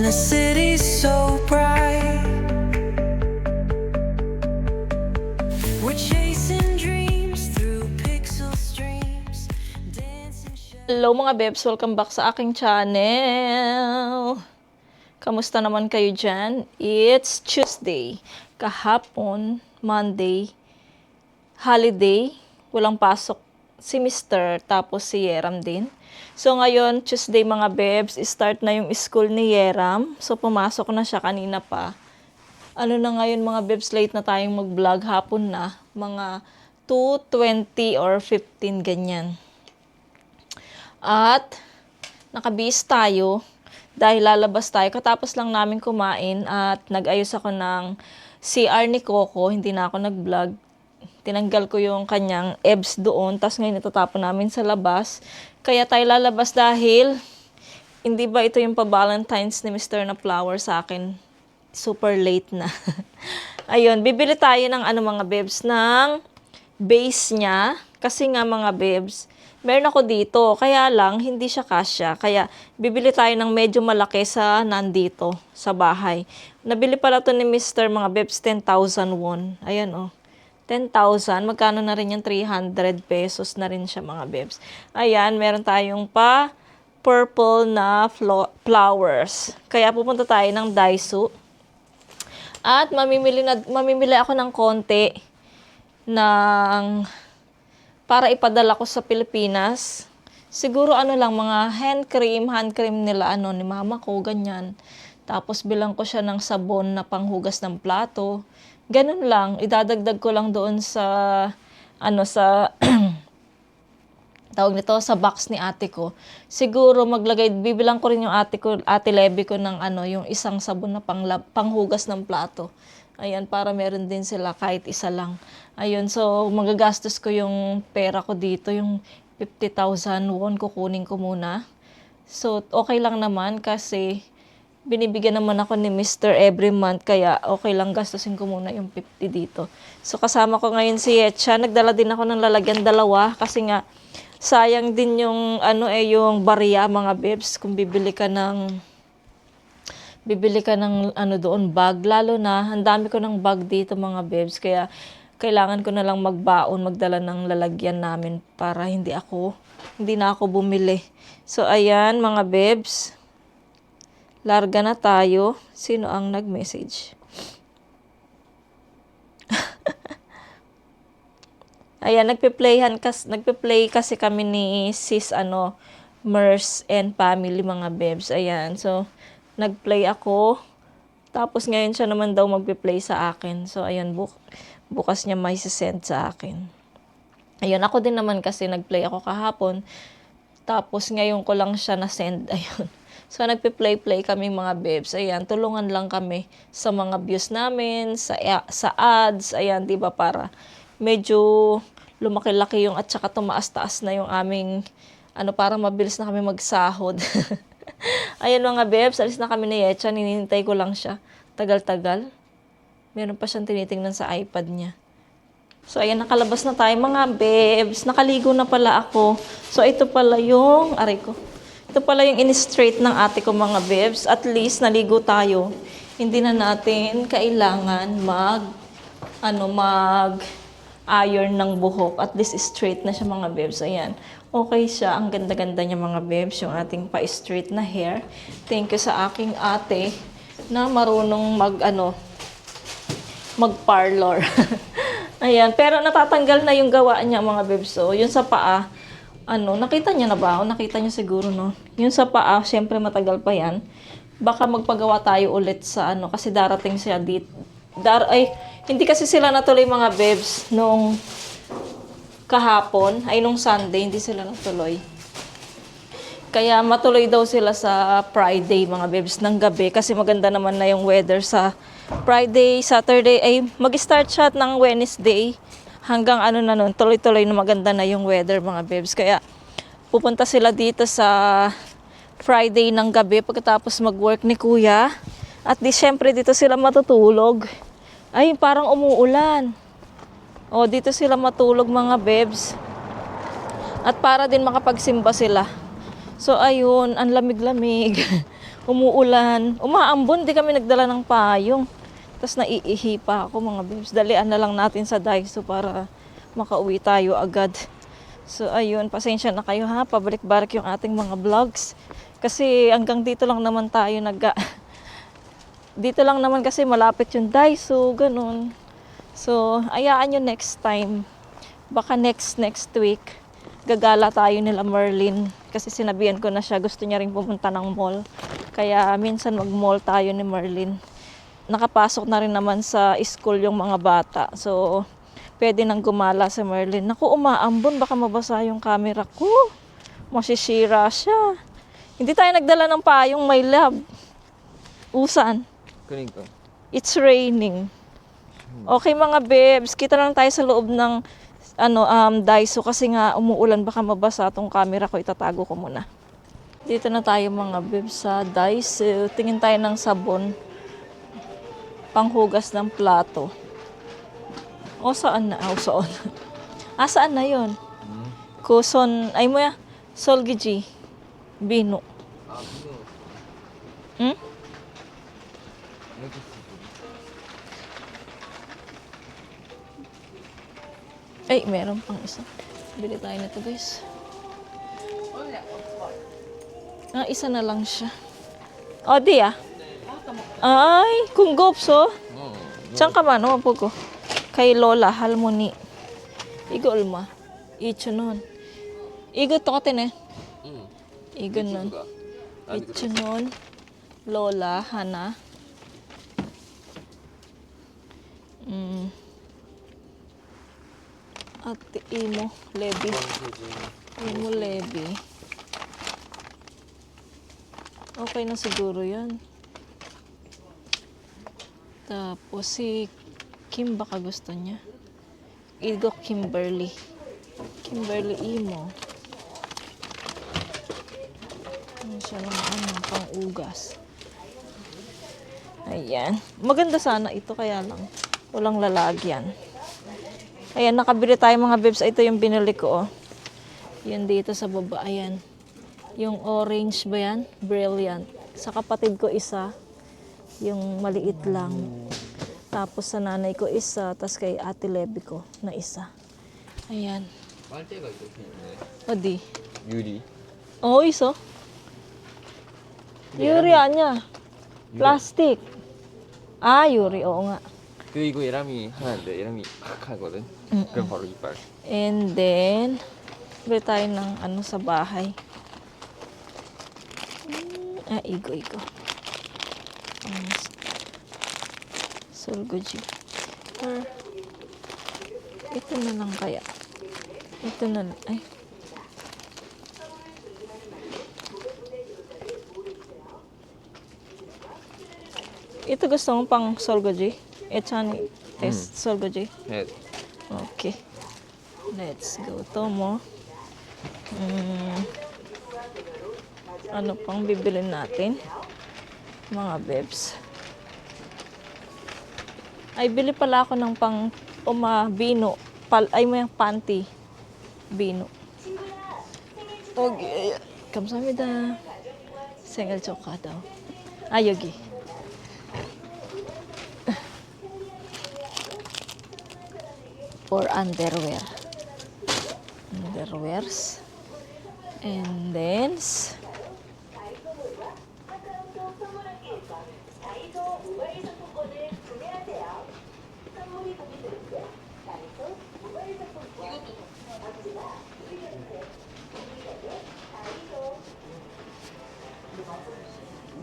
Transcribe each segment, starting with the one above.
in a city so bright. We're chasing dreams through pixel streams, dancing. Hello mga bebs, welcome back sa aking channel. Kamusta naman kayo dyan? It's Tuesday. Kahapon, Monday, holiday, walang pasok si Mr. tapos si Yeram din. So ngayon, Tuesday mga bebs, start na yung school ni Yeram. So pumasok na siya kanina pa. Ano na ngayon mga bebs, late na tayong mag-vlog, hapon na. Mga 2:20 or 15 ganyan. At nakabihis tayo dahil lalabas tayo. Katapos lang namin kumain at nag-ayos ako ng CR ni Coco. Hindi na ako nag-vlog. Tinanggal ko yung kanyang EBS doon. Tapos ngayon itatapon namin sa labas. Kaya tayo lalabas dahil hindi ba ito yung pa-Valentine's ni Mr. na flower sa akin? Super late na. Ayun, bibili tayo ng mga bebs ng base niya. Kasi nga mga bebs, meron ako dito. Kaya lang, hindi siya kasya. Kaya bibili tayo ng medyo malaki sa nandito, sa bahay. Nabili pala to ni Mr. mga bebs, 10,000 won. Ayan oh. 10,000, magkano na rin yung 300 pesos na rin siya mga bebs. Ayan, meron tayong pa purple na flowers. Kaya pupunta tayo ng Daiso. At mamimili ako ng konti ng para ipadala ko sa Pilipinas. Siguro lang mga hand cream nila ni mama ko, ganyan. Tapos bilang ko siya ng sabon na panghugas ng plato. Ganun lang, idadagdag ko lang doon sa sa tawag nito, sa box ni ate ko. Siguro bibilang ko rin yung ate Levi ko ng yung isang sabon na panghugas ng plato. Ayan, para meron din sila kahit isa lang. Ayun, so magagastos ko yung pera ko dito, yung 50,000 won kukunin ko muna. So okay lang naman kasi binibigyan naman ako ni Mr. every month, kaya okay lang gastusin ko muna yung 50 dito. So kasama ko ngayon si Yetcha. Nagdala din ako ng lalagyan dalawa kasi nga sayang din yung yung barya mga bebs kung bibili ka ng doon bag, lalo na ang dami ko ng bag dito mga bebs, kaya kailangan ko na lang magdala ng lalagyan namin para hindi na ako bumili. So ayan mga bebs, larga na tayo. Sino ang nag-message? Ayan, nagpe-play kasi kami ni sis Mers and family mga bebs. Ayan, so nag-play ako. Tapos ngayon siya naman daw magpe-play sa akin. So ayan, bukas niya may send sa akin. Ayun, ako din naman kasi nag-play ako kahapon. Tapos ngayon ko lang siya na-send. Ayun. So, nagpe-play-play kami mga bebs. Ayan, tulungan lang kami sa mga views namin, sa ads. Ayan, di ba, para medyo lumaki-laki yung at saka tumaas-taas na yung aming, para mabilis na kami magsahod. Ayan mga bebs, alis na kami ni Yecha. Ninintay ko lang siya. Tagal-tagal. Meron pa siyang tinitingnan sa iPad niya. So, ayan, nakalabas na tayo mga bebs. Nakaligo na pala ako. So, ito pala yung, ito pala yung in-straight ng ate ko mga bebs. At least, naligo tayo. Hindi na natin kailangan mag-iron ng buhok. At least, straight na siya mga bebs. Ayan. Okay siya. Ang ganda-ganda niya mga bebs. Yung ating pa-straight na hair. Thank you sa aking ate na marunong mag-parlor. Ayan, pero natatanggal na yung gawa niya mga bebs. So, yun sa paa, nakita niya na ba? O nakita niya siguro, no? Yun sa paa, syempre matagal pa yan. Baka magpagawa tayo ulit sa kasi darating siya dito. Hindi kasi sila natuloy mga bebs nung kahapon, nung Sunday, hindi sila natuloy. Kaya matuloy daw sila sa Friday mga bebs ng gabi kasi maganda naman na yung weather sa Friday, Saturday, mag-start siya ng Wednesday hanggang tuloy-tuloy na maganda na yung weather mga bebs. Kaya pupunta sila dito sa Friday ng gabi pagkatapos mag-work ni Kuya. At di syempre dito sila matutulog. Ay, parang umuulan. O, dito sila matulog mga bebs. At para din makapagsimba sila. So, ayun, ang lamig-lamig. Umuulan. Umaambon, di kami nagdala ng payong. Tapos naiihi pa ako mga bebs. Dalian na lang natin sa Daiso para makauwi tayo agad. So, ayun, pasensya na kayo ha. Pabalik-balik yung ating mga vlogs. Kasi hanggang dito lang naman tayo dito lang naman kasi malapit yung Daiso, ganun. So, ayaan nyo next time. Baka next week, gagala tayo nila Merlin. Kasi sinabihan ko na siya, gusto niya rin pumunta ng mall. Kaya minsan mag-mall tayo ni Merlin. Nakapasok na rin naman sa school yung mga bata. So, pwede nang gumala si Merlin. Naku, umaambon, baka mabasa yung camera ko. Masisira siya. Hindi tayo nagdala ng payong, my love. Usan? 그러니까. It's raining. Okay mga bebs, kita lang tayo sa loob ng Daiso kasi nga umuulan, baka mabasa tong camera ko, itatago ko muna. Dito na tayo mga bebs sa Daiso. Tingin tayo ng sabon. Panghugas ng plato. O saan na? O saan? Saan na yun? Kuson, ay mo ya, Solgiji. Bino. Hmm? Ay, meron pang isa. Bili tayo nito guys. Isa na lang siya. O, di Ay, kung gopso. Saan ka man? Po ko. Kay Lola, Halmoni. Igo ulma. Icho nun. Igo to katin Igo nun. Icho nun. Lola, Hana. At Imo, Levi. Imo, Levi. Okay na siguro yan. Tapos si Kim baka gusto niya. Igo Kimberly. Kimberly Imo. Ano siya ng pang-ugas. Ayan. Maganda sana ito kaya lang. Walang lalagyan. Ayan, nakabili tayo mga bebs. Ito yung binili ko, Yan dito sa baba. Ayan. Yung orange ba yan? Brilliant. Sa kapatid ko isa. Yung maliit lang. Tapos sa nanay ko isa. Tapos kay ate Levi ko na isa. Ayan. O di. 유리. Iso. Yuri niya. Plastic. Yuri. Oo nga. 이거 예람이 하나인데 예람이 팍 하거든. 그럼 바로 이빨. And then, bili tayo ng sa bahay. Igo. Solgoji. Ito na lang kaya. Ito na lang. Ay. Ito gusto mo pang Solgoji? Echani test Solgoji? ね Okay. Let's go. Tomo. Ano pang bibilin natin? Mga bebs. Ay, bili pala ako ng pang bino. Ay, may panty. Bino. Okay. 감사합니다. 생일 축하다. 아, 여기. For underwear. Underwears. And then,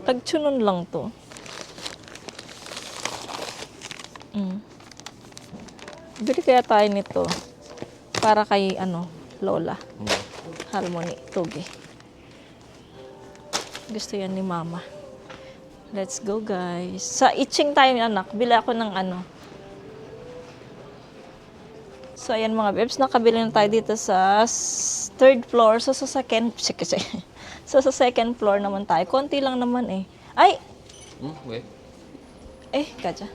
tagtsunon lang to. Bili kaya tayo nito para kay Lola. Harmony Toge. Gusto yan ni Mama. Let's go, guys. Sa itching tayo, anak. Bili ako ng So, ayan mga bebs. Nakabili na tayo dito sa third floor. So, sa second... So, sa second floor naman tayo. Konti lang naman eh. Ay! 왜? Kaja.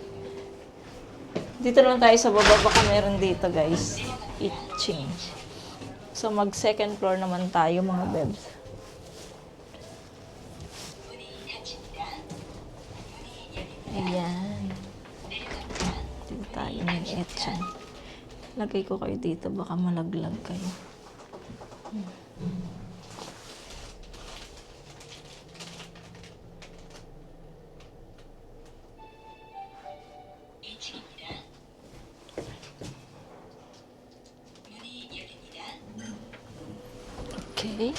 Dito naman tayo sa baba. Baka meron dito, guys. Itching. So, mag second floor naman tayo, mga bebs. Ayan. Dito tayo ng etchan. Lagay ko kayo dito. Baka malaglag kayo. Okay.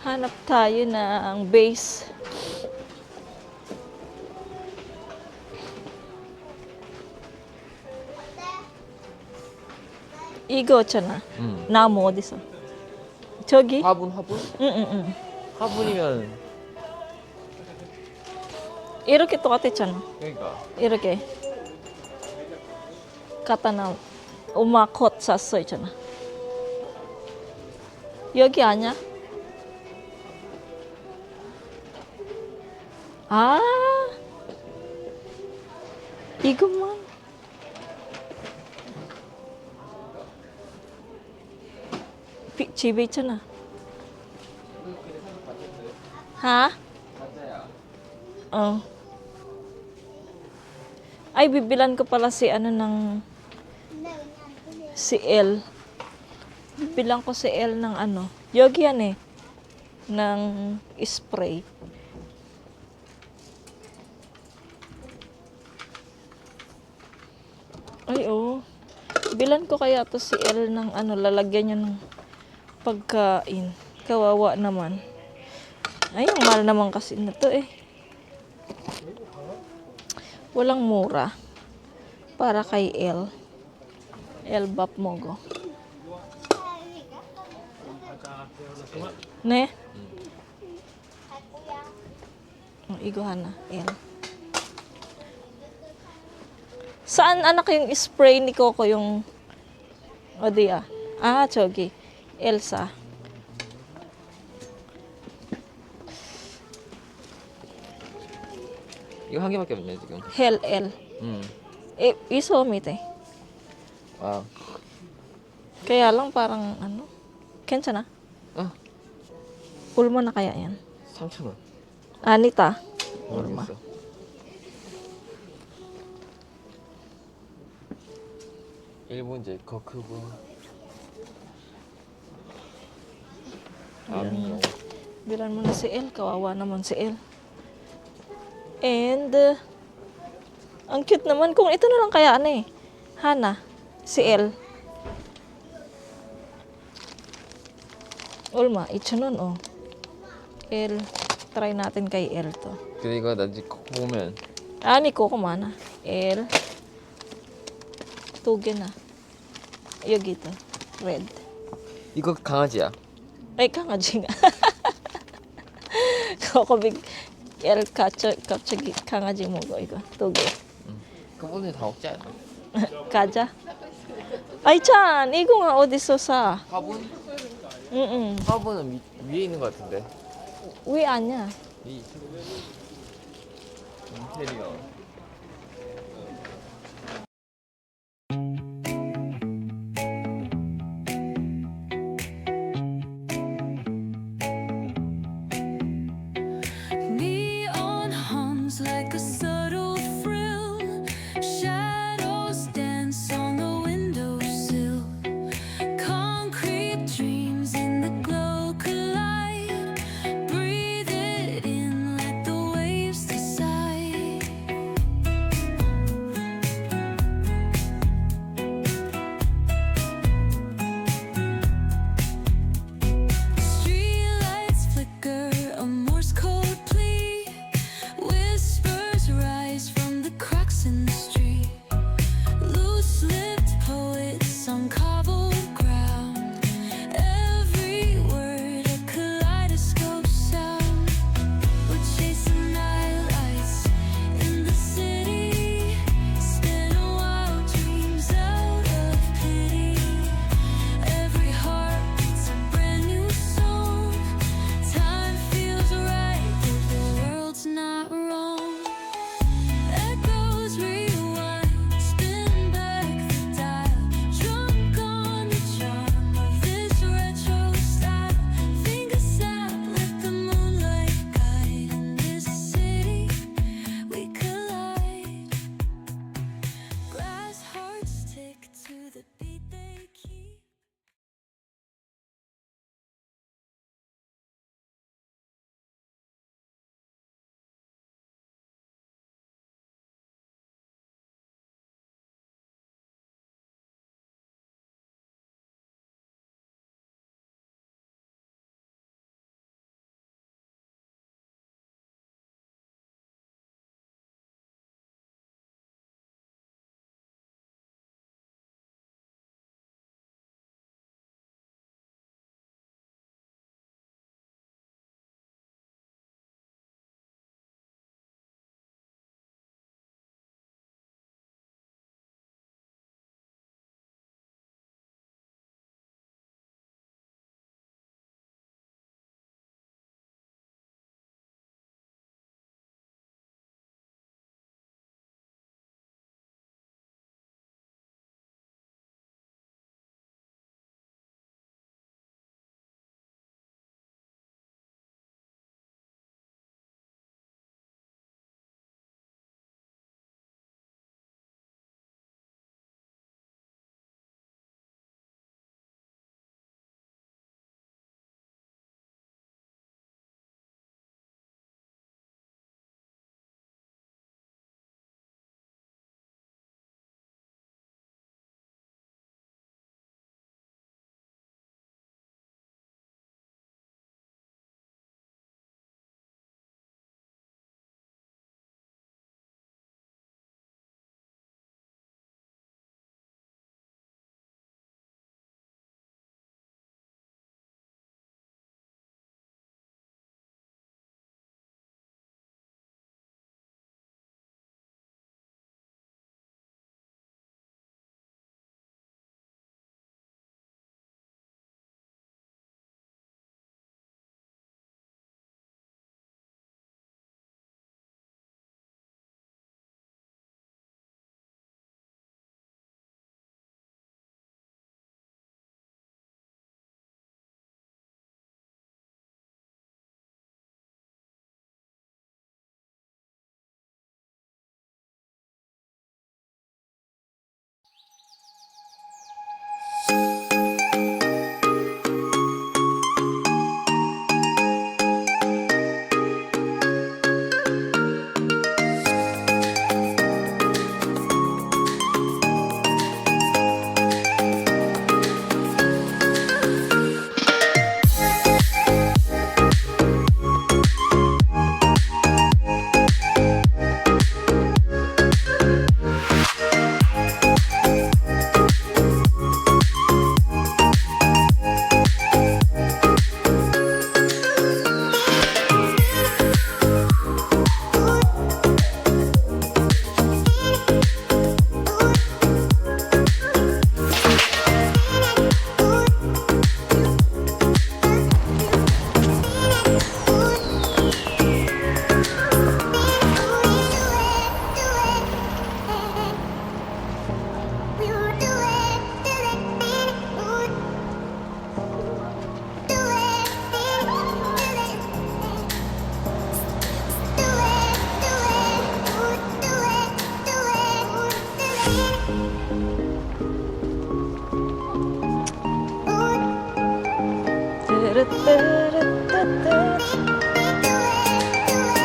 Hanap tayo ng base. 이거 있잖아. 나무 어디서? 저기? 화분? 응. 화분이면 이렇게 똑같았잖아. 그러니까 이렇게. 갖다 놔. 엄마 컷 샀어 있잖아. 여기 아니야? 아, 이것만. 집에 있잖아. Ha? Oh. Ay, bibilan ko pala si si L. Bilang ko si L ng yogi yan eh. Ng spray. Ay, oh. Bilan ko kaya to si L ng lalagyan niya ng pagkain. Kawawa naman. Ay, ang mahal naman kasi na to eh. Walang mura. Para kay L. L bap mogo. Ne? Iguhan na. L. Saan anak yung spray ni Coco yung Odia? Ah, 저기. Elsa. 이거 한 개밖에 없네 지금. Hell L. Iso 밑에. 아, Kaya lang parang 괜찮아? Pulmo na kaya yan? 3,000원. Anita. 모르겠어. 일본제 거크부. Bilan mo na si L. Kawawa naman si L. And, ang cute naman. Kung ito na lang kaya Hana. Si L. Ulma, ito nun L. Try natin kay L to. 근데 이거 나중에 코 보면 Ni Coco mana. L. Tugin na. 여기도 red. 이거 강아지야. Ay, 강아지 nga. Ako 갑자기 강아지 먹어 이거 두 개. 그럼 오늘 다 먹자. 가자. 아이 찬 이거 어디서 사? 화분? 응. 화분은 위에 있는 것 같은데. 왜 아니야? 이 인테리어. Neon hums like a subtle frill. Shadows dance on the windowsill. Concrete dreams in the glow collide. Breathe it in, let the waves decide.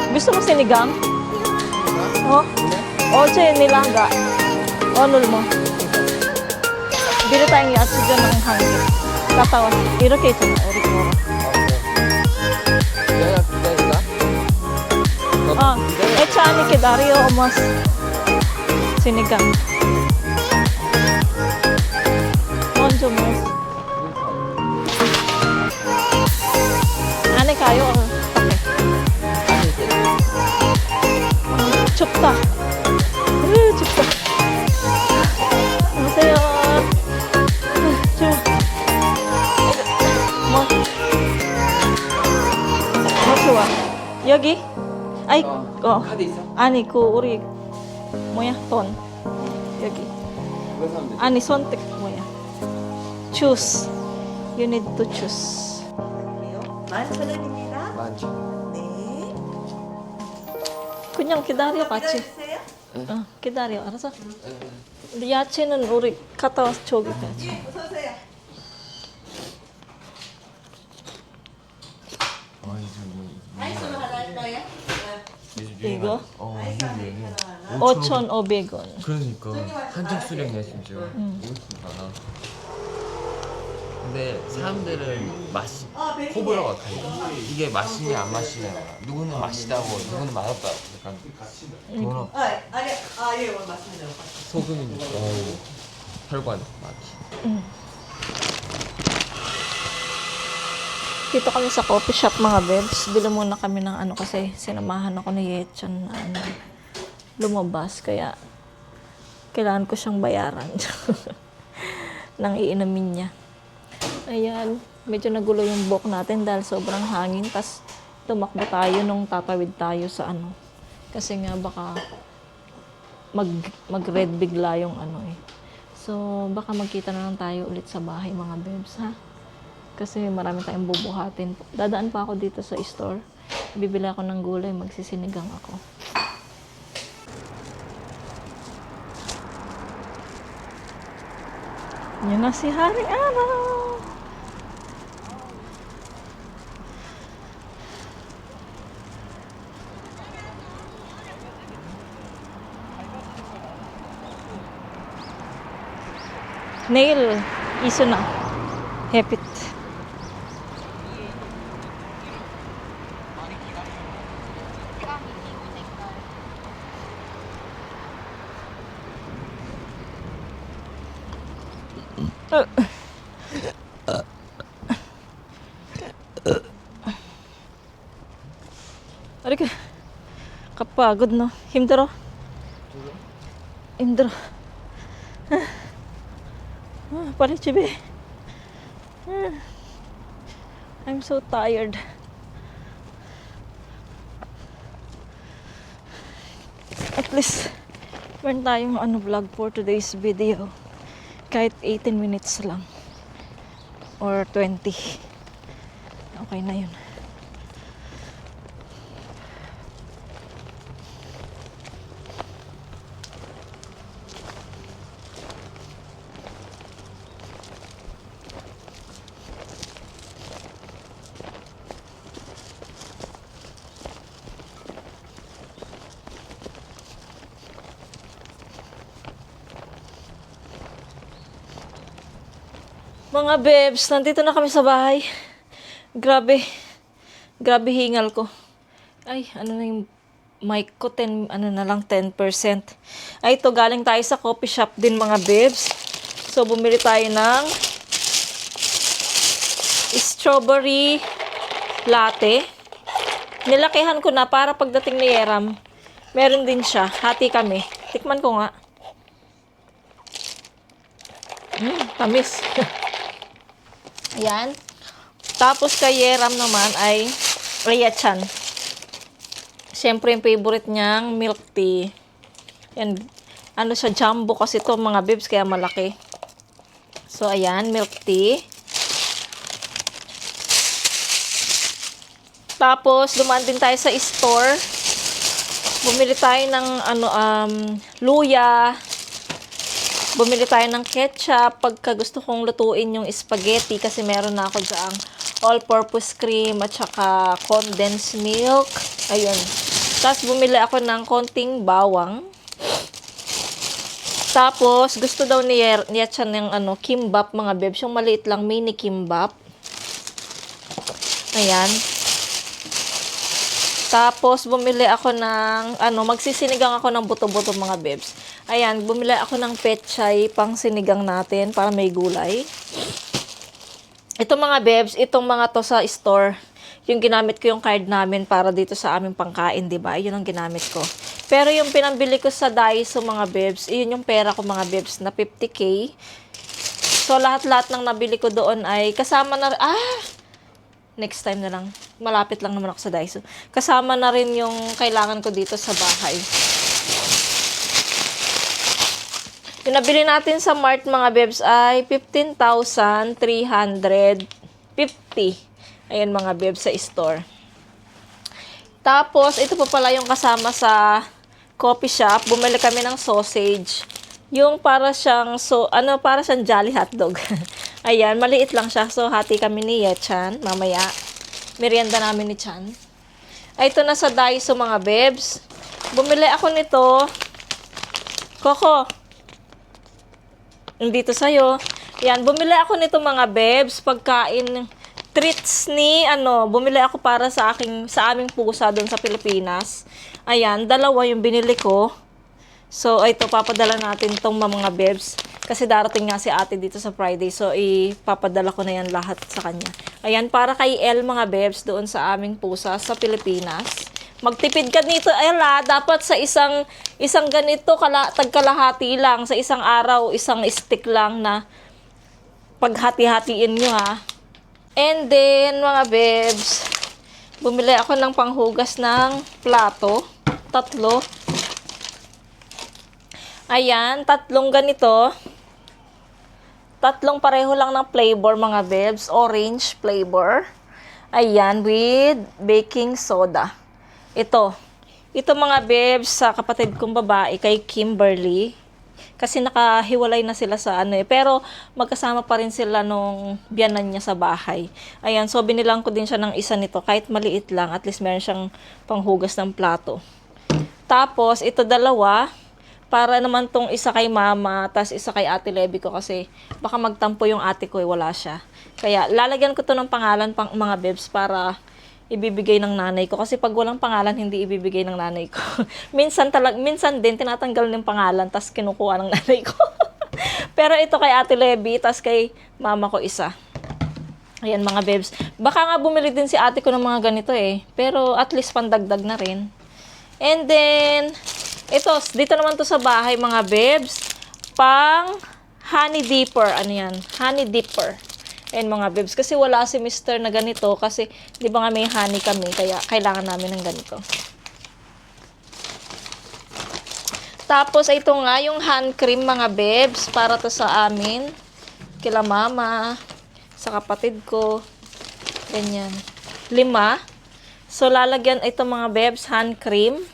Gusto mo sinigang? Oh? Oche, nilaga. Onul mo. Bili tayong yatsu dyan ng hangin. Tatawa. Iroke ito na. Orikura. 내가 기다릴까? Echani kidario mas sinigang. Monjo mas. Ane kayo or kape? 춥다. 춥다. 안녕하세요. 뭐 좋아? 여기? 아이, 카드 있어? 아니 그 우리 뭐야 돈 여기. 그거 사면 돼. 아니 선택 뭐야? Choose. You need to choose. 11,000원입니다. 많죠. 네. 그냥 기다려 같이. 기다려주세요. 기다려 알았어? 근데 야채는 우리 갔다 와서 저기 가지. 예, 어서 오세요. 아이스로 하나 할까요? 이거 아이스 하나 하나. 5,500원. 그러니까 한정 수량이야 진짜. 이거 많아. 근데 사람들은 맛이 호불호가 갈려. 이게 맛있냐 안 맛있냐. 누구는 맛있다고, 누구는 맛없다고. 약간 그거는 예, 오늘 맞습니다. 소금이 혈관 맛이. Dito kami sa coffee shop mga bebs. Bili muna kami ng ano kasi sinamahan ako ni Yetchan na ano, lumabas. Kaya kailangan ko siyang bayaran ng iinamin niya. Ayan, medyo nagulo yung buhok natin dahil sobrang hangin. Tapos tumakbo tayo nung tatawid tayo sa ano. Kasi nga baka mag-red bigla yung ano eh. So baka magkita na lang tayo ulit sa bahay mga bebs ha. Kasi marami tayong bubuhatin. Dadaan pa ako dito sa store. Bibili ako ng gulay, magsisinigang ako. Yan na si Hari Araw. Nail, iso na. Hepit. Aray ka. Kapagod no. 힘들어? 힘들어. 빨리 집에. I'm so tired. At least meron tayong vlog for today's video. Kahit 18 minutes lang. Or 20. Okay na yun. Mga bebs, nandito na kami sa bahay. Grabe. Grabe hingal ko. Ay, ano na yung mic ko? 10 Ay, ito galing tayo sa coffee shop din mga bebs. So, bumili tayo ng strawberry latte. Nilakihan ko na para pagdating ni Yeram, meron din siya. Hati kami. Tikman ko nga. Tamis. Ayan. Tapos kay Yeram naman ay Yetchan. Siyempre yung favorite niyang milk tea. Yan. Ano siya, jumbo kasi to mga bibs, kaya malaki. So, ayan, milk tea. Tapos, dumaan din tayo sa store. Bumili tayo ng luya. Bumili tayo ng ketchup pagka gusto kong lutuin yung spaghetti kasi meron na ako dyang all-purpose cream at saka condensed milk. Ayun. Tapos bumili ako ng konting bawang. Tapos gusto daw ni Yetchan ng kimbap mga bebs, yung maliit lang mini kimbap. Ayan. Tapos bumili ako ng magsisinigang ako ng buto-buto mga bebs. Ayan, bumili ako ng pechay pang sinigang natin para may gulay. Ito mga bebs, itong mga to sa store, yung ginamit ko yung card namin para dito sa aming pangkain, 'di ba? Yun ang ginamit ko. Pero yung pinambili ko sa Daiso mga bebs, yun yung pera ko mga bebs na 50k. So lahat-lahat ng nabili ko doon ay kasama na next time na lang. Malapit lang naman ako sa Daiso. Kasama na rin yung kailangan ko dito sa bahay. Yung nabili natin sa Mart mga bebs ay 15,350. Ayan mga bebs sa store. Tapos, ito pa pala yung kasama sa coffee shop. Bumili kami ng sausage. Yung para siyang, para siyang Jolly hotdog. Ayan, maliit lang siya. So, hati kami ni Yetchan. Mamaya, merienda namin ni Chan. Ay, ito na sa Daiso mga bebs. Bumili ako nito. Coco. Dito sa'yo. Yan, bumili ako nito mga bebs. Pagkain, treats ni, bumili ako para sa aming pusa doon sa Pilipinas. Ayan, dalawa yung binili ko. So, ito, papadala natin tong mga bebs. Kasi darating nga si ate dito sa Friday. So, ipapadala ko na yan lahat sa kanya. Ayan, para kay El mga bebs doon sa aming pusa sa Pilipinas. Magtipid ka nito, Ella, dapat sa isang ganito, tagkalahati lang. Sa isang araw, isang stick lang na paghati-hatiin nyo ha. And then, mga bebs, bumili ako ng panghugas ng plato. 3. Ayan, 3 ganito. 3 pareho lang ng flavor, mga bebs. Orange flavor. Ayan, with baking soda. Ito mga bebs sa kapatid kong babae, kay Kimberly. Kasi nakahiwalay na sila sa pero magkasama pa rin sila nung biyanan niya sa bahay. Ayan, so binilang ko din siya ng isa nito, kahit maliit lang, at least meron siyang panghugas ng plato. Tapos, ito 2, para naman tong isa kay mama, tas isa kay ate Levi ko kasi baka magtampo yung ate ko, wala siya. Kaya, lalagyan ko to ng pangalan mga bebs para ibibigay ng nanay ko. Kasi pag walang pangalan, hindi ibibigay ng nanay ko. minsan din, tinatanggal ng pangalan, tas kinukuha ng nanay ko. Pero ito kay ate Levi, tas kay mama ko isa. Ayan mga bebs. Baka nga bumili din si ate ko ng mga ganito pero at least pandagdag na rin. And then, ito, dito naman to sa bahay mga bebs. Pang honey dipper. Ano yan? Honey dipper. Ayan mga bebs. Kasi wala si Mr. na ganito. Kasi, di ba nga may honey kami. Kaya, kailangan namin ng ganito. Tapos, ito nga, yung hand cream mga bebs. Para to sa amin. Kila mama. Sa kapatid ko. Ganyan. 5. So, lalagyan ito mga bebs. Hand cream.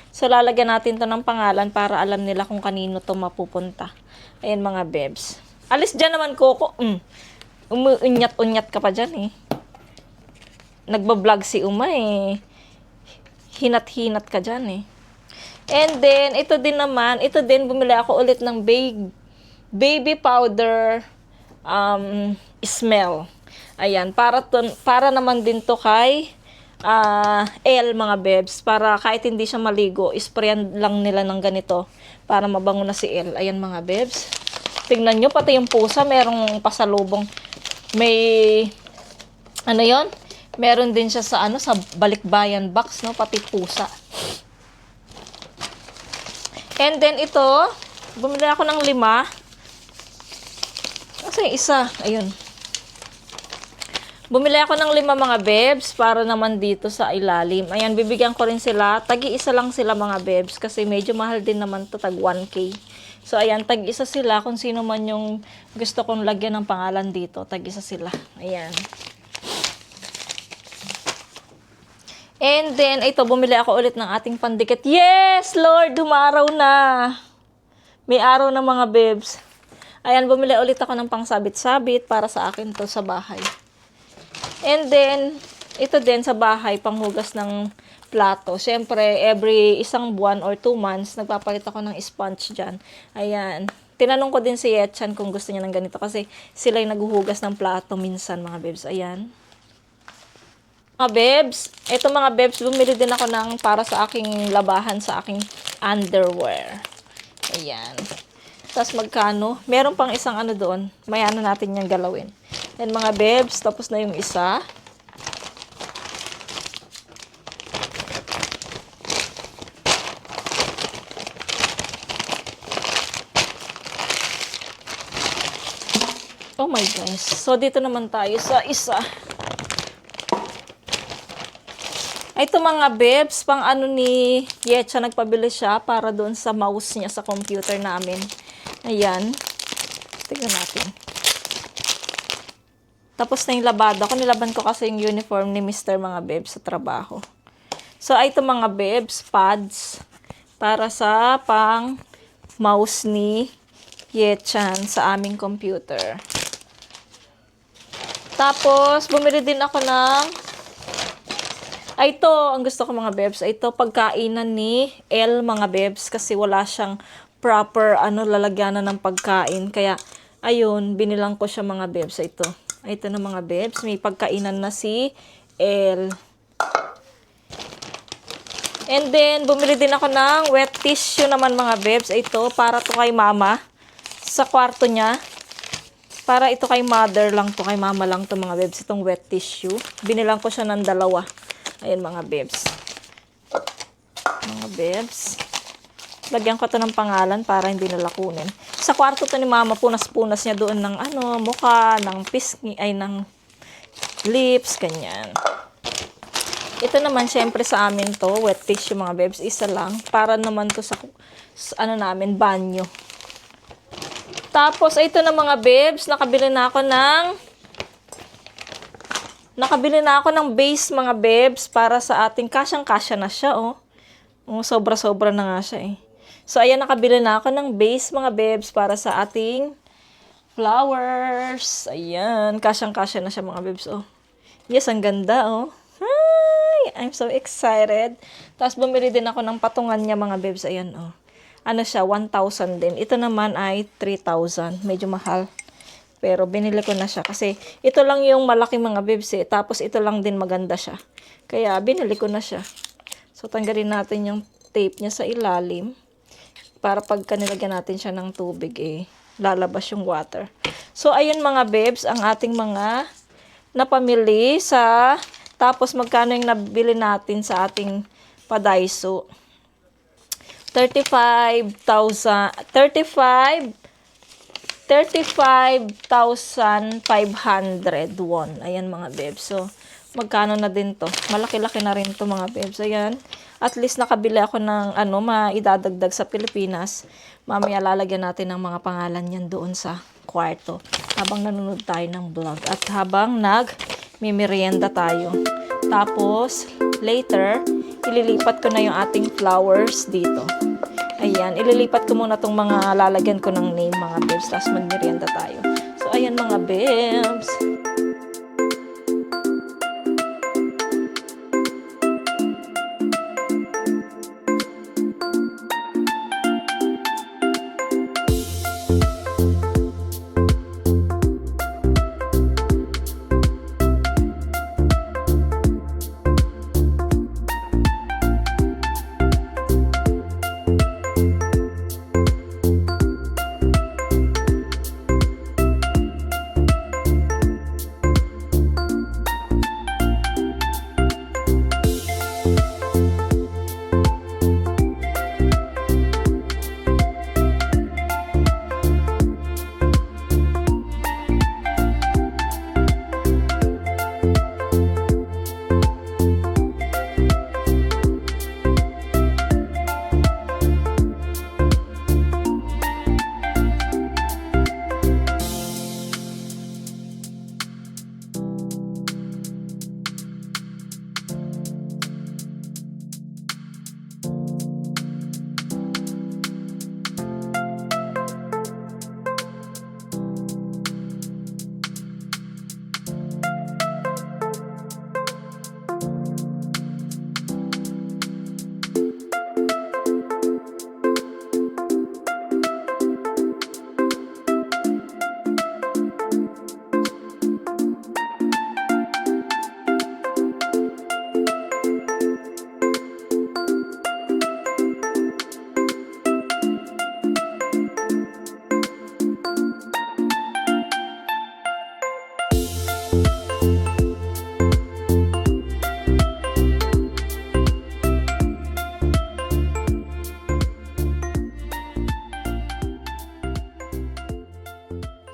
So, lalagyan natin to ng pangalan para alam nila kung kanino to mapupunta. Ayan mga bebs. Alis dyan naman, Coco. Umuunyat-unyat ka pa dyan Nagbablog si Uma Hinat-hinat ka dyan And then, ito din, bumili ako ulit ng baby powder smell. Ayan, para naman din to kay El mga bebs. Para kahit hindi siya maligo, isprayan lang nila ng ganito para mabango na si El. Ayan mga bebs. Tingnan nyo, pati yung pusa, merong pasalubong. May, meron din siya sa, sa balikbayan box, pati pusa. And then, ito, bumili ako ng 5. Kasi isa, ayun. Bumili ako ng 5 mga bebs, para naman dito sa ilalim. Ayan, bibigyan ko rin sila. Tagi-isa lang sila mga bebs, kasi medyo mahal din naman to, tag 1K. So, ayan, tag-isa sila. Kung sino man yung gusto kong lagyan ng pangalan dito, tag-isa sila. Ayan. And then, ito, bumili ako ulit ng ating pandikit. Yes, Lord, dumaraw na. May araw na mga bebs. Ayan, bumili ulit ako ng pangsabit-sabit para sa akin to sa bahay. And then, ito din sa bahay, panghugas ng plato. Siyempre, every isang buwan or 2 months, nagpapalit ako ng sponge dyan. Ayan. Tinanong ko din si Yetchan kung gusto niya ng ganito kasi sila yung naghuhugas ng plato minsan, mga bebs. Ayan. Mga bebs, ito mga bebs, bumili din ako ng para sa aking labahan, sa aking underwear. Ayan. Tapos magkano? Meron pang isang ano doon. Maya na natin yung galawin. And mga bebs, tapos na yung isa. Oh my gosh. So, dito naman tayo sa isa. Ito mga bebs, pang ano ni Yetcha, nagpabili siya para doon sa mouse niya sa computer namin. Ayan. Tignan natin. Tapos na yung labada ko. Nilaban ko kasi yung uniform ni Mr. mga bebs sa trabaho. So, ito mga bebs, pads para sa pang mouse ni Yetchan sa aming computer. Tapos, bumili din ako ng ito, ang gusto ko mga bebs, ito pagkainan ni L mga bebs kasi wala siyang proper lalagyanan ng pagkain. Kaya, ayun, binilang ko siya mga bebs. Ito na mga bebs, may pagkainan na si L. And then, bumili din ako ng wet tissue naman mga bebs. Ito, para to kay mama sa kwarto niya. Para ito kay mother lang to, kay mama lang to mga bebs, itong wet tissue. Binilang ko siya ng 2. Ayan mga bebs. Mga bebs. Lagyan ko to ng pangalan para hindi nalakunin. Sa kwarto to ni mama, punas-punas niya doon ng mukha, ng pisngi, ay ng lips, ganyan. Ito naman, syempre sa amin to, wet tissue mga bebs, isa lang. Para naman to sa namin, banyo. Tapos, ito na mga bebs, nakabili na ako ng base mga bebs para sa ating kasyang-kasya na siya, oh. Sobra-sobra na nga siya, eh. So, ayan, nakabili na ako ng base mga bebs para sa ating flowers. Ayan, kasyang-kasya na siya mga bebs, oh. Yes, ang ganda, oh. Hi! I'm so excited. Tapos, bumili din ako ng patungan niya mga bebs. Ayan, oh. Ano siya, 1,000 din. Ito naman ay 3,000. Medyo mahal. Pero binili ko na siya kasi ito lang yung malaki mga bebs eh. Tapos ito lang din maganda siya. Kaya binili ko na siya. So tanggalin natin yung tape niya sa ilalim. Para pagka nilagyan natin siya ng tubig eh, lalabas yung water. So ayun mga bebs, ang ating mga napamili sa... Tapos magkano yung nabili natin sa ating padaiso. 35,500 won. Ayan mga bebs. So, magkano na din to? Malaki-laki na rin to mga bebs. Ayan. At least nakabili ako ng maidadagdag sa Pilipinas. Mamaya lalagyan natin ng mga pangalan yan doon sa kwarto. Habang nanonood tayo ng vlog. At habang mimerienda tayo. Tapos, later, ililipat ko na yung ating flowers dito. Ayan, ililipat ko muna tong mga lalagyan ko ng name mga bebs. Tapos magmerienda tayo. So, ayan mga bebs.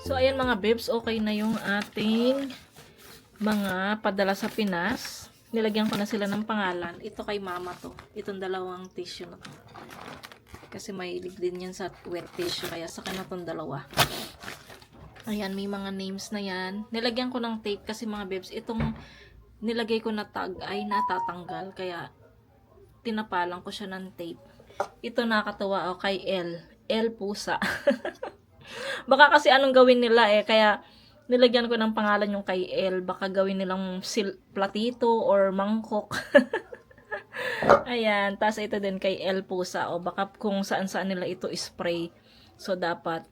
So, ayan mga bebs, okay na yung ating mga padala sa Pinas. Nilagyan ko na sila ng pangalan. Ito kay mama to. Itong dalawang tissue na to. Kasi mahilig din yan sa wet tissue. Kaya sa kanya itong dalawa. Ayan, may mga names na yan. Nilagyan ko ng tape kasi mga bebs, itong nilagay ko na tag ay natatanggal. Kaya tinapalan ko siya ng tape. Ito nakakatawa kay L. L pusa. Baka kasi anong gawin nila kaya nilagyan ko ng pangalan yung kay L. Baka gawin nilang platito or mangkok. Ayan. Tapos ito din kay L pusa. O baka kung saan-saan nila ito spray. So, dapat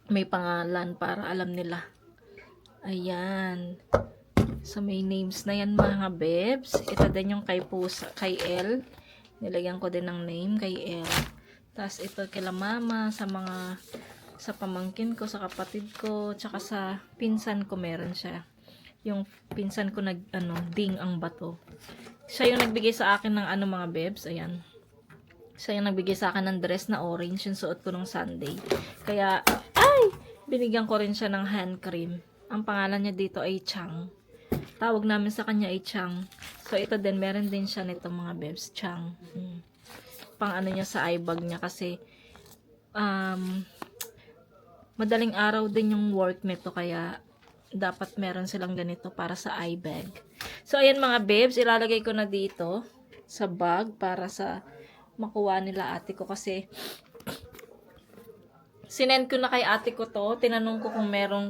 may pangalan para alam nila. Ayan. So, may names na yan mga bebs. Ito din yung kay pusa, kay L. Nilagyan ko din ng name kay L. Tapos ito kila mama, sa pamangkin ko, sa kapatid ko, tsaka sa pinsan ko meron siya. Yung pinsan ko ding ang bato. Siya yung nagbigay sa akin ng mga bebs, ayan. Siya yung nagbigay sa akin ng dress na orange, yung suot ko nung Sunday. Kaya, binigyan ko rin siya ng hand cream. Ang pangalan niya dito ay Chang. Tawag namin sa kanya ay Chang. So, ito din, meron din siya nito mga bebs, Chang. Pang niya sa eye bag niya kasi, madaling araw din yung work nito kaya dapat meron silang ganito para sa eye bag. So, ayan mga babes, ilalagay ko na dito sa bag para sa makuha nila ate ko kasi sinend ko na kay ate ko to. Tinanong ko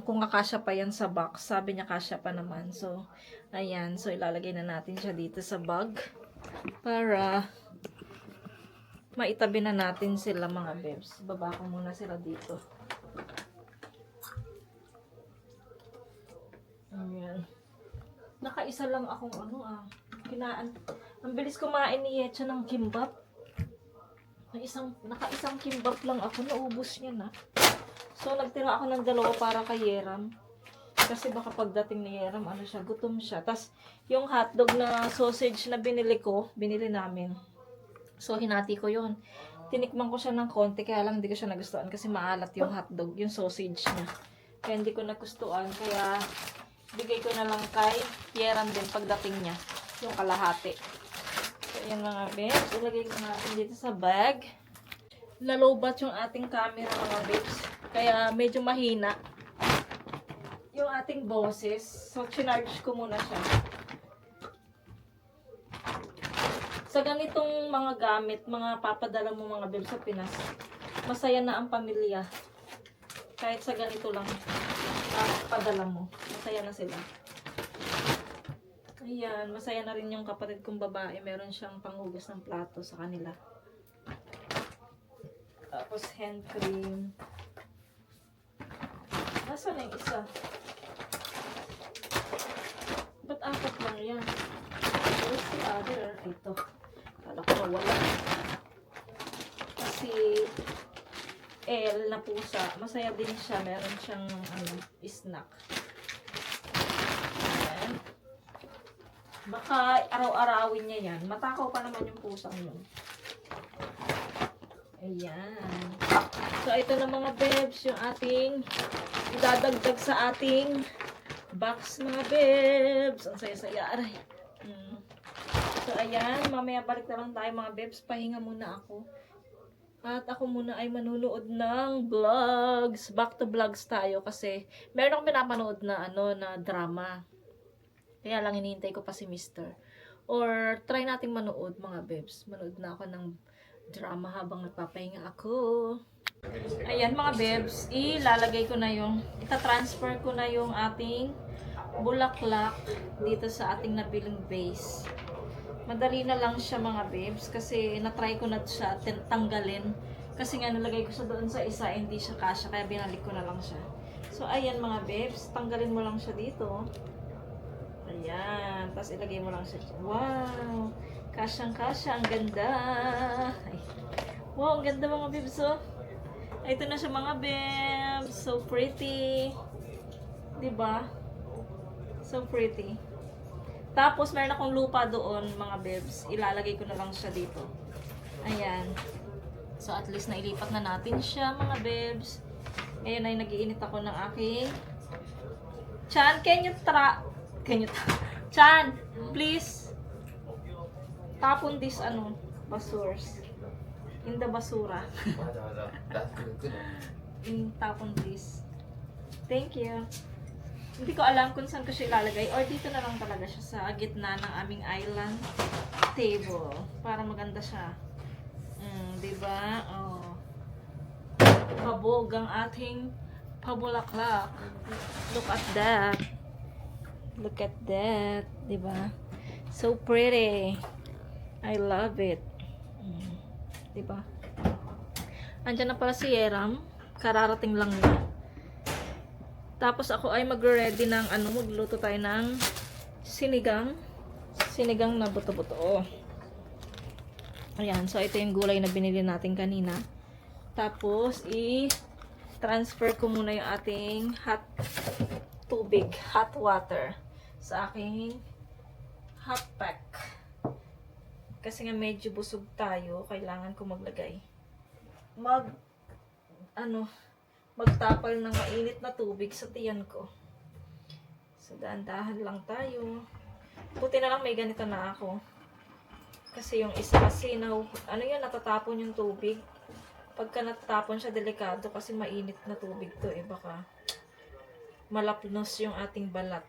kung kakasya pa yan sa box. Sabi niya kasya pa naman. So, ayan. So, ilalagay na natin siya dito sa bag para maitabi na natin sila mga babes. Baba ko muna sila dito. Ayan. Nakaisa lang akong kinaan. Ang bilis kumain ni Yetcha ng kimbap. Naka-isang kimbap lang ako. Naubos niya na. So, nagtira ako ng dalawa para kay Yeram. Kasi baka pagdating ni Yeram, gutom siya. Tapos, yung hotdog na sausage na binili namin. So, hinati ko yun. Tinikman ko siya ng konti, kaya lang hindi ko siya nagustuhan kasi maalat yung hotdog, yung sausage niya. Kaya hindi ko nagustuhan, kaya bigay ko na lang kay Yeram din pagdating niya, yung kalahati. So, ayan mga babes, ilagay ko natin dito sa bag. Lalobat yung ating camera mga babes, kaya medyo mahina yung ating boses. So, chinarge ko muna siya. Sa ganitong mga gamit, mga papadala mo mga babes sa Pinas, masaya na ang pamilya. Kahit sa ganito lang, padala mo. Masaya na sila. Ayan, masaya na rin yung kapatid kong babae. Meron siyang panghugas ng plato sa kanila. Tapos hand cream. Nasaan na yung isa? Ba't apat lang yan? Where's the other? Ito. Kala ko wala. Kasi L na pusa. Masaya din siya. Meron siyang snack. Ayan. Baka araw-arawin niya yan. Matakaw pa naman yung pusang yun. Ayan. So, ito na mga bebs. Yung ating idadagdag sa ating box mga bebs. Ang saya-saya. Aray. So, ayan. Mamaya balik na lang tayo mga bebs. Pahinga muna ako. At ako muna ay manunood ng vlogs. Back to vlogs tayo kasi meron akong pinapanood na na drama. Kaya lang hinihintay ko pa si Mr. Or try nating manood mga bebs. Manood na ako ng drama habang nagpapahinga ako. Ayan mga bebs, ilalagay ko na itatransfer ko na yung ating bulaklak dito sa ating nabiling vase. Madali na lang siya mga bebs kasi natry ko na siya tanggalin. Kasi nga nalagay ko sa doon sa isa, hindi siya kasya, kaya binalik ko na lang siya. So ayan mga bebs, tanggalin mo lang siya dito. Ayan, tapos ilagay mo lang siya. Wow! Kasyang-kasya, ang ganda! Ay. Wow, ang ganda mga bebs, oh! Ito na siya mga bebs! So pretty! Diba? So pretty. Tapos, meron akong lupa doon, mga bebs. Ilalagay ko na lang siya dito. Ayan. So, at least nailipat na natin siya, mga bebs. Ngayon ay nag-iinit ako ng aking... Chan, Chan, please tapon this basurs. In the basura. 맞아 맞아. 나도 끊어. Tapon this. Thank you. Hindi ko alam kung saan ko siya ilalagay or dito na lang talaga siya sa gitna ng aming island table para maganda siya. Diba? Oh. Pabog ang ating pabulaklak. Look at that. Look at that. Diba? So pretty. I love it. Diba? Andiyan na pala si Yeram. Kararating lang niya. Tapos ako ay magre-ready ng magluto tayo ng sinigang. Sinigang na buto-buto. Oh. Ayan. So, ito yung gulay na binili natin kanina. Tapos, i-transfer ko muna yung ating hot tubig, hot water sa aking hot pack. Kasi nga medyo busog tayo, kailangan ko maglagay. Magtapal ng mainit na tubig sa tiyan ko. So, dahan-dahan lang tayo. Buti na lang may ganito na ako. Kasi yung isa kasi, natatapon yung tubig. Pagka natatapon siya, delikado kasi mainit na tubig to baka malapnos yung ating balat.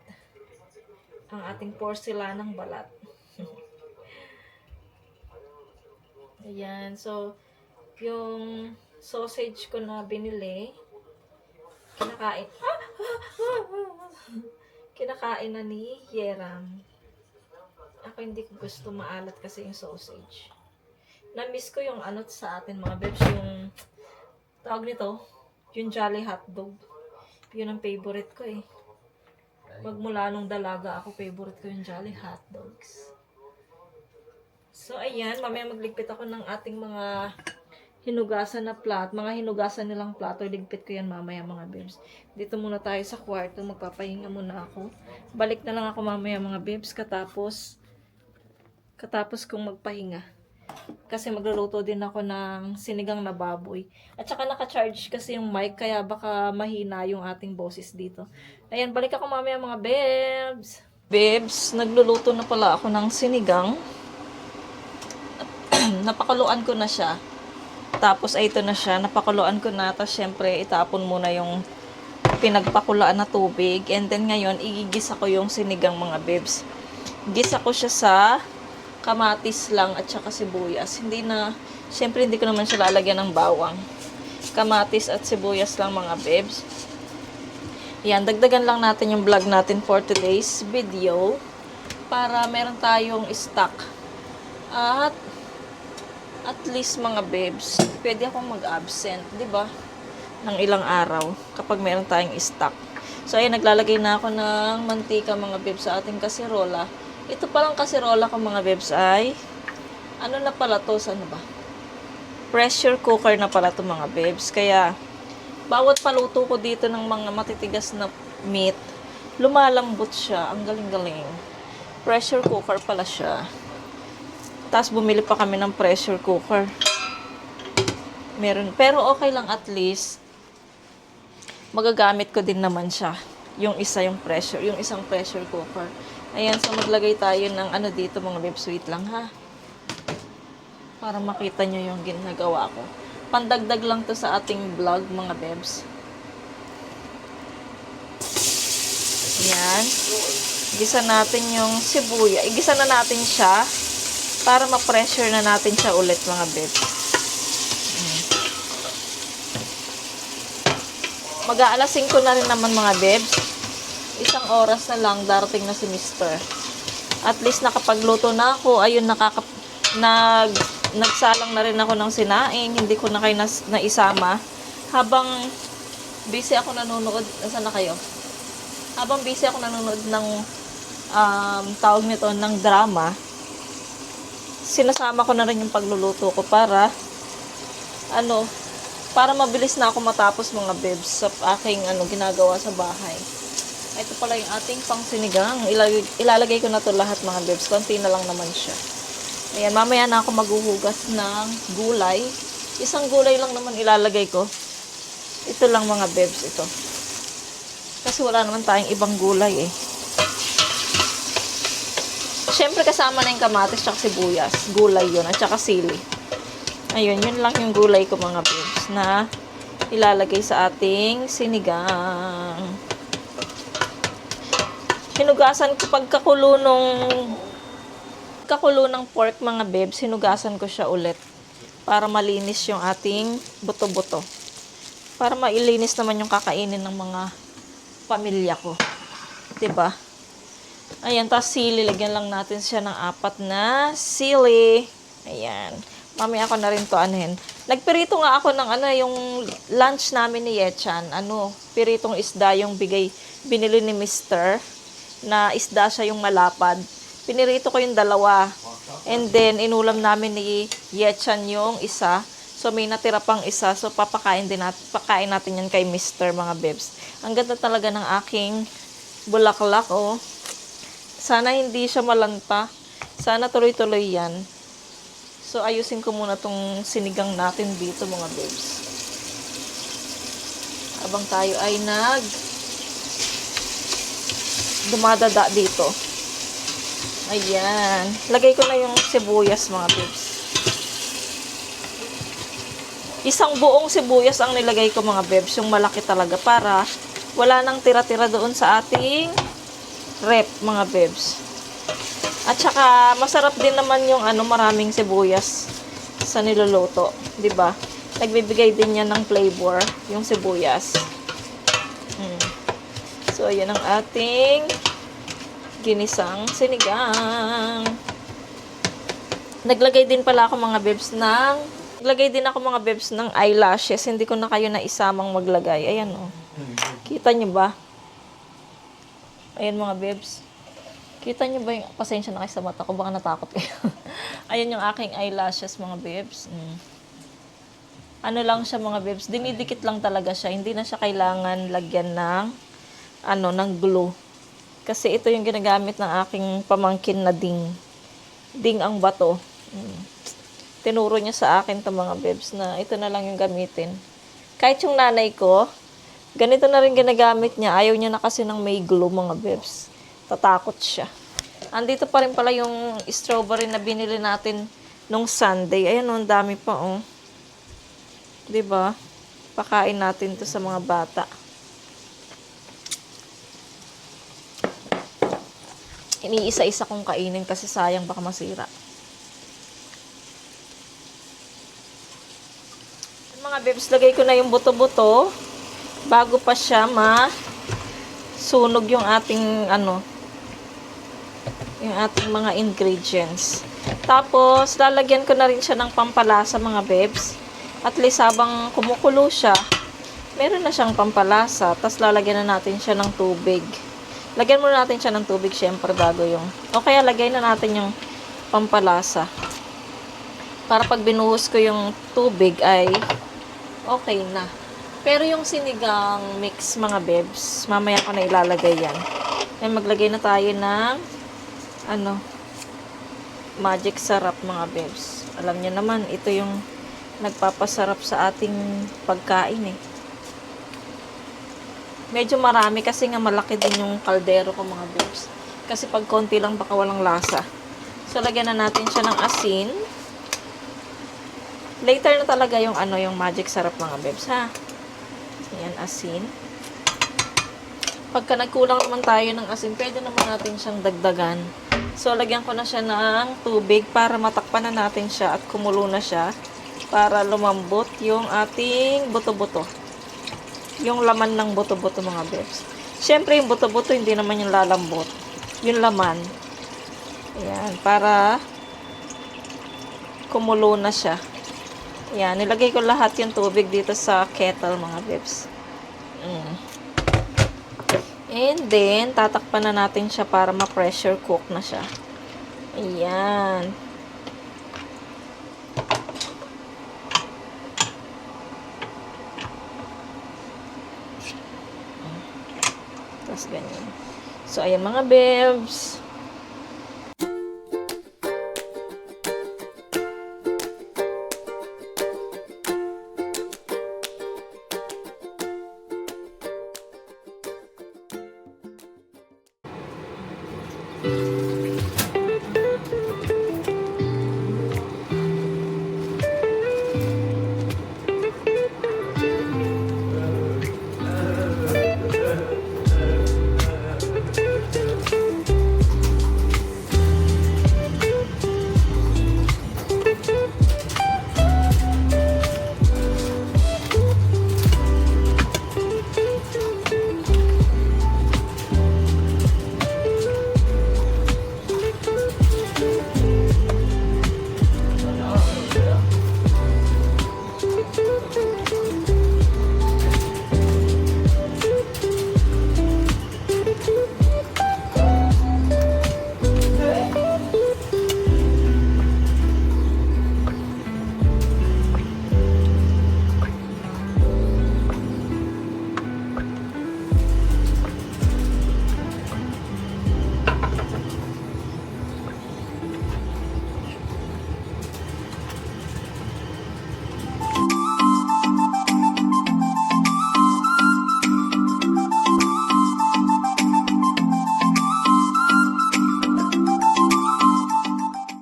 Ang ating porcelanang balat. Ayan, so, yung sausage ko na binili, kinakain na ni Yeram. Ako hindi ko gusto maalat kasi yung sausage. Na-miss ko yung sa atin mga bebs, yung tawag nito, yung Jolly Hotdog. Yun ang favorite ko Magmula nung dalaga ako, favorite ko yung Jolly Hotdogs. So ayan, mamaya magligpit ako ng ating mga hinugasan na plat, mga hinugasan nilang plato, ligpit ko yan mamaya mga bebs. Dito muna tayo sa kwarto, magpapahinga muna ako. Balik na lang ako mamaya mga bebs, katapos kong magpahinga. Kasi magluluto din ako ng sinigang na baboy. At saka naka-charge kasi yung mic, kaya baka mahina yung ating boses dito. Ayan, balik ako mamaya mga bebs. Bebs, nagluluto na pala ako ng sinigang. Napakuluan ko na siya. Tapos ay ito na siya, napakuluan ko na. Tapos syempre itapon muna yung pinagpakulaan na tubig. And then ngayon, igigisa ko yung sinigang mga bebs. Gisa ko siya sa kamatis lang at saka sibuyas. Syempre hindi ko naman siya lalagyan ng bawang. Kamatis at sibuyas lang mga bebs. Yan, dagdagan lang natin yung vlog natin for today's video. Para meron tayong stock. At least mga bebs, pwede akong mag-absent, di ba? Ng ilang araw kapag meron tayong stock. So ayun, naglalagay na ako ng mantika mga bebs sa ating kasirola. Ito palang kasirola ko mga bebs ay na pala to, pressure cooker na pala to mga bebs. Kaya bawat paluto ko dito ng mga matitigas na meat, lumalambot siya. Ang galing-galing. Pressure cooker pala siya. Tapos bumili pa kami ng pressure cooker. Pero okay lang, at least magagamit ko din naman siya. Yung isang pressure cooker. Ayan, so maglagay tayo ng dito mga bebs. Sweet lang ha. Para makita nyo yung ginagawa ko. Pandagdag lang to sa ating vlog mga bebs. Ayan. Gisa natin yung sibuya. Igisa na natin siya para ma-pressure na natin siya ulit mga bebs. Mag-aalas 5 na rin naman mga bebs. Isang oras na lang darating na si Mr. At least nakapagluto na ako. Ayun, nagsalang na rin ako ng sinaing. Hindi ko na kayo naisama. Habang busy ako nanonood, nasaan na kayo? Habang busy ako nanonood ng tawag nito, ng drama, sinasama ko na rin yung pagluluto ko para mabilis na ako matapos mga bebs sa aking ginagawa sa bahay. Ito pala yung ating pang sinigang. Ilalagay ko na to lahat mga bebs. Konti na lang naman siya. Ayan, mamaya na ako maghuhugas ng gulay. Isang gulay lang naman ilalagay ko. Ito lang mga bebs, ito. Kasi wala naman tayong ibang gulay eh. Siyempre kasama na yung kamatis tsaka sibuyas. Gulay yun at tsaka sili. Ayun, yun lang yung gulay ko mga bebs na ilalagay sa ating sinigang. Hinugasan ko pagkakulo ng pork mga bebs, hinugasan ko siya ulit para malinis yung ating buto-buto. Para mailinis naman yung kakainin ng mga pamilya ko. 'Di ba? Ayan, tapos sili, lagyan lang natin siya ng 4 na sili. Ayan. Mamaya ako na rin to anuhin. Nagpirito nga ako ng yung lunch namin ni Yechan. Piritong isda yung binili ni Mr. Na isda siya yung malapad. Pinirito ko yung 2. And then, inulam namin ni Yechan yung isa. So, may natira pang isa. So, pakain natin yan kay Mr. mga bebs. Ang ganda talaga ng aking bulaklak, oh. Sana hindi siya malanta. Sana tuloy-tuloy yan. So, ayusin ko muna tong sinigang natin dito, mga bebs. Habang tayo ay dumadada dito. Ayan. Lagay ko na yung sibuyas, mga bebs. Isang buong sibuyas ang nilagay ko, mga bebs. Yung malaki talaga para wala nang tira-tira doon sa ating rep, mga bebs. At saka, masarap din naman yung maraming sibuyas sa niluluto. 'Di ba? Nagbibigay din yan ng flavor, yung sibuyas. So, ayan ang ating ginisang sinigang. Naglagay din ako mga bebs ng eyelashes. Hindi ko na kayo na isamang maglagay. Ayan, oh. Kita nyo ba? Ayan mga bebs. Kita nyo ba yung pasensya na kayo sa mata ko? Baka natakot kayo. Ayan yung aking eyelashes, mga bebs. Ano lang siya, mga bebs. Dinidikit lang talaga siya. Hindi na siya kailangan lagyan ng glue. Kasi ito yung ginagamit ng aking pamangkin na ding. Ding ang bato. Tinuro niya sa akin to mga bebs na ito na lang yung gamitin. Kahit yung nanay ko, ganito na rin ginagamit niya. Ayaw niya na kasi ng may glue, mga bebs. Tatakot siya. Andito pa rin pala yung strawberry na binili natin nung Sunday. Ayan, ang dami pa, oh. 'Di ba? Pakain natin to sa mga bata. Iniisa-isa kong kainin kasi sayang baka masira. Mga bebs, lagay ko na yung buto-buto bago pa siya sunog yung ating yung ating mga ingredients. Tapos, lalagyan ko na rin siya ng pampalasa, mga bebs. At least, habang kumukulo siya, meron na siyang pampalasa. Tapos, lalagyan na natin siya ng tubig. Lagyan muna natin siya ng tubig, syempre, bago yung... O kaya, lagay na natin yung pampalasa. Para pag binuhos ko yung tubig ay okay na. Pero yung sinigang mix, mga bebs, mamaya ko na ilalagay yan. Ay, maglagay na tayo ng magic sarap, mga bebs. Alam niyo naman, ito yung nagpapasarap sa ating pagkain eh. Medyo marami kasi nga malaki din yung kaldero ko, mga bebs. Kasi pag konti lang baka walang lasa. So, lagyan na natin siya ng asin. Later na talaga yung yung magic sarap, mga bebs, ha. Ayan, asin. Pagka nagkulang naman tayo ng asin, pwede naman natin siyang dagdagan. So, lagyan ko na siya ng tubig para matakpan na natin siya at kumulo na siya para lumambot yung ating buto-buto. Yung laman ng buto-buto, mga bebs. Siyempre, yung buto-buto, hindi naman yung lalambot. Yung laman. Ayan, para kumulo na siya. Ayan, nilagay ko lahat yung tubig dito sa kettle, mga bebs. And then, tatakpan na natin siya para ma-pressure cook na siya. Ayan. Tapos ganyan. So, ayan mga bebs. 네.